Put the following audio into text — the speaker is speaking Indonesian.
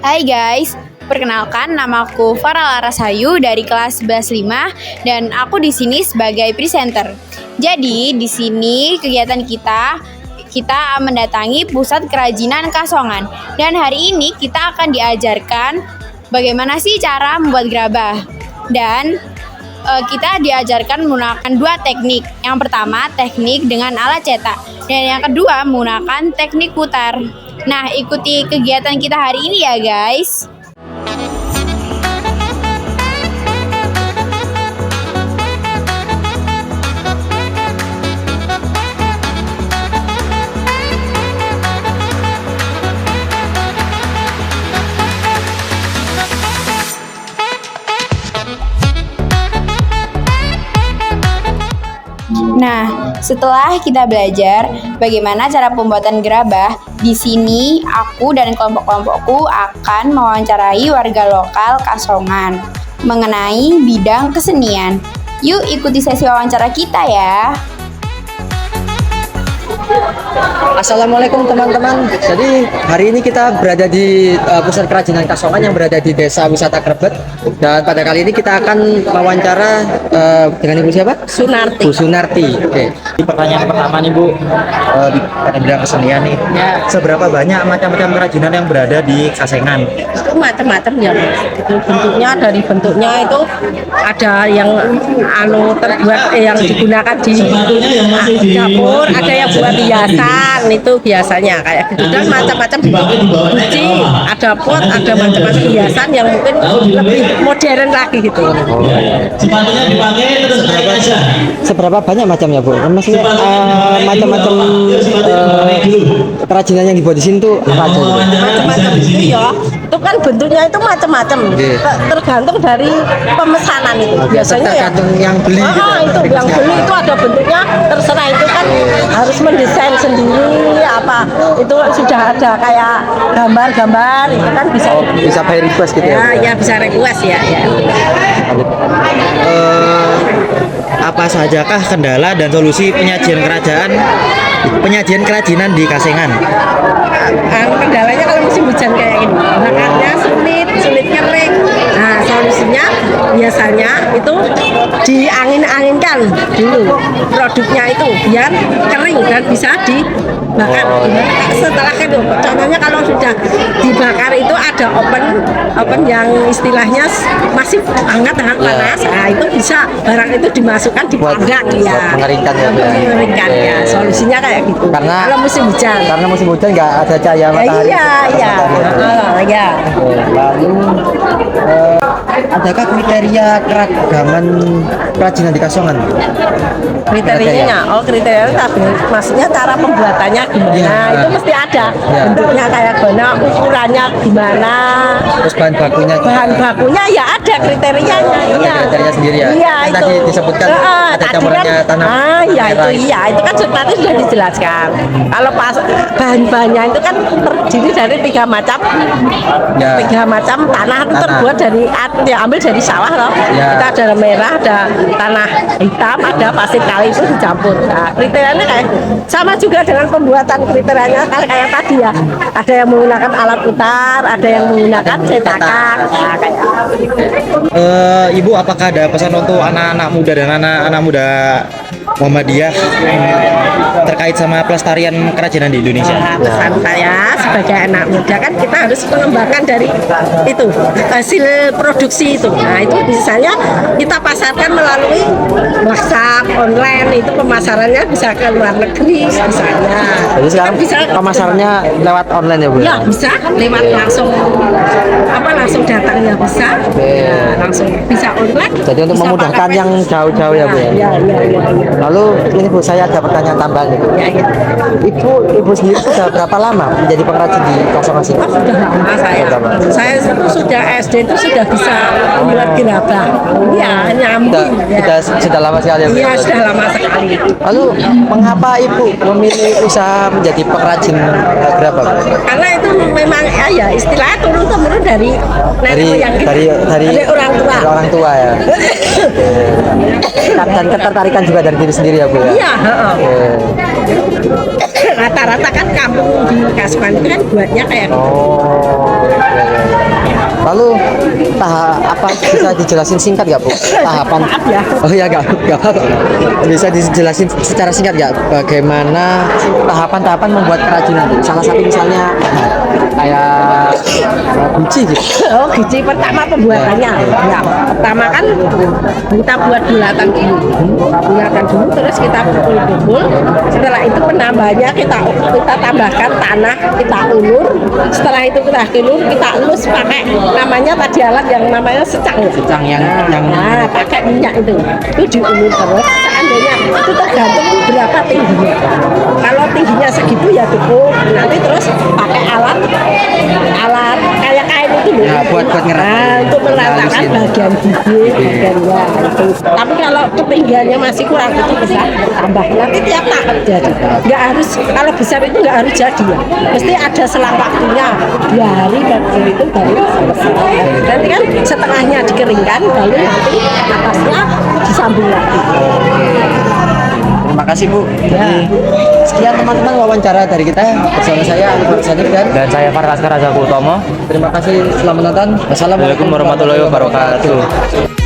Hai guys, perkenalkan namaku Farah Larasayu dari kelas 11.5 dan aku di sini sebagai presenter. Jadi di sini kegiatan kita mendatangi pusat kerajinan Kasongan dan hari ini kita akan diajarkan bagaimana sih cara membuat gerabah dan kita diajarkan menggunakan dua teknik. Yang pertama teknik dengan alat cetak dan yang kedua menggunakan teknik putar. Nah, ikuti kegiatan kita hari ini ya guys. Nah, setelah kita belajar bagaimana cara pembuatan gerabah, di sini aku dan kelompok-kelompokku akan mewawancarai warga lokal Kasongan mengenai bidang kesenian. Yuk ikuti sesi wawancara kita ya. Assalamualaikum teman-teman. Jadi hari ini kita berada di pusat kerajinan Kasongan yang berada di Desa Wisata Krebet. Dan pada kali ini kita akan wawancara dengan Ibu siapa? Sunarti. Bu Sunarti. Oke. Pertanyaan pertama nih Bu, pada bidang kesenian nih. Ya. Seberapa banyak macam-macam kerajinan yang berada di Kasongan? Itu macam-macam ya. Itu bentuknya itu ada yang terbuat yang digunakan di dapur, ada yang buat hiasan itu biasanya kayak gitu dan macam-macam kunci, ada pot, ada macam-macam hiasan yang mungkin lebih modern lagi gitu. Sepatunya dipakai terus naik aja. Seberapa banyak macamnya Bu? Maksudnya macam-macam kerajinan yang dibuat di sini tuh apa aja? Macam-macam itu ya. Itu kan bentuknya itu macam-macam. Tergantung dari pemesanan itu. Biasanya tergantung yang beli. Itu yang beli itu ada bentuknya terserah itu kan harus mendesain sendiri apa. Itu sudah ada kayak gambar-gambar itu kan bisa by request gitu ya. Ya bisa request ya. Apa sajakah kendala dan solusi penyajian kerajinan di Kasongan? Kendalanya kalau musim hujan kayak gini, bakarnya sulit kering. Nah, solusinya biasanya itu diangin-anginkan dulu produknya itu biar kering dan bisa dibakar. Setelah itu, contohnya kalau sudah dibakar itu ada open yang istilahnya masih hangat panas. Nah, itu bisa barang itu dimasukkan di panggang ya. Mengeringkan ya. Solusinya kayak gitu. Kalau musim hujan. Karena musim hujan nggak ada cahaya matahari. Iya. Lalu adakah kriteria keragaman kerajinan di Kasongan? Kriterianya tadi maksudnya cara pembuatannya gimana itu mesti ada bentuknya kayak gimana, ukurannya gimana, terus bahan bakunya ya ada kriterianya. Kriteria sendiri ya. Iya, itu tadi disebutkan ada campurannya tanah itu kan tadi sudah dijelaskan. Kalau bahan-bahannya itu kan terdiri dari tiga macam tanah itu terbuat dari ambil dari sawah loh. Kita ada merah, ada tanah hitam, ada pasir kali itu dicampur. Nah, kriterianya kayak sama juga dengan pembuatan kriterianya kayak tadi ya. Ada yang menggunakan alat putar, ada yang menggunakan cetakan. Nah, kayak Ibu, apakah ada pesan untuk anak-anak muda dan anak-anak muda Muhammadiyah terkait sama pelestarian kerajinan di Indonesia? Pesan saya sebagai anak muda kan kita harus mengembangkan dari itu hasil produksi itu. Nah, itu misalnya kita pasarkan melalui WhatsApp, online, itu pemasarannya bisa ke luar negeri misalnya. Jadi sekarang pemasarannya lewat online ya Bu? Ya bisa lewat langsung datang ya bisa. Ya, langsung bisa online. Jadi untuk memudahkan yang jauh-jauh ya Bu ya? Iya. Lalu ini Bu, saya ada pertanyaan tambahan gitu. Ya. Ibu sendiri sudah berapa lama menjadi pengrajin di Kasongan sini? Sudah lama saya itu sudah SD itu sudah bisa membuat gerabah. Iya, nyambung. Sudah lama sekali ya Bu? Iya, sudah lama sekali. Lalu mengapa Ibu memilih usaha menjadi pengrajin gerabah? Karena itu memang ya istilahnya turun-temurun dari orang tua ya. Dan ketertarikan juga dari diri sendiri ya Bu ya? Iya, rata rata-rata kan kampung di Kasuan itu kan buatnya kayak gitu. Lalu apa bisa dijelasin singkat nggak Bu? Tahapan? Maaf ya. Oh ya nggak apa-apa. Bisa dijelasin secara singkat nggak bagaimana tahapan-tahapan membuat kerajinan Bu? Salah satu misalnya kayak guci gitu. Oh, gizi pertama pembuatannya. Ya, pertama kan kita buat bulatan dulu. Bulatan dulu terus kita pukul-pukul. Setelah itu penambahannya kita tambahkan tanah, kita ulur. Setelah itu kita ulur, kita elus pakai namanya tadi alat yang namanya secang. Secang yang Nah, pakai minyak itu diulur terus. Seandainya itu tergantung berapa tingginya. Kalau tingginya segitu ya cukup. Nanti terus pakai alat kayak kain itu loh. Ya, buat untuk meratakan bagian gigi, bagian ya itu. Tapi kalau ketinggiannya masih kurang itu bisa tambah. Nanti tiap tahap jadi. Nggak harus kalau besar itu nggak harus jadi ya. Mesti ada selang waktunya 2 hari baru itu baru selesai. Nanti kan setengahnya dikeringkan, baru nanti atasnya disambung lagi. Terima kasih Bu. Jadi sekian teman-teman wawancara dari kita bersama saya Ali Farsanif Dan saya Farkas Raja Utomo. terima kasih selamat menonton. Wassalamualaikum Assalamualaikum warahmatullahi wabarakatuh.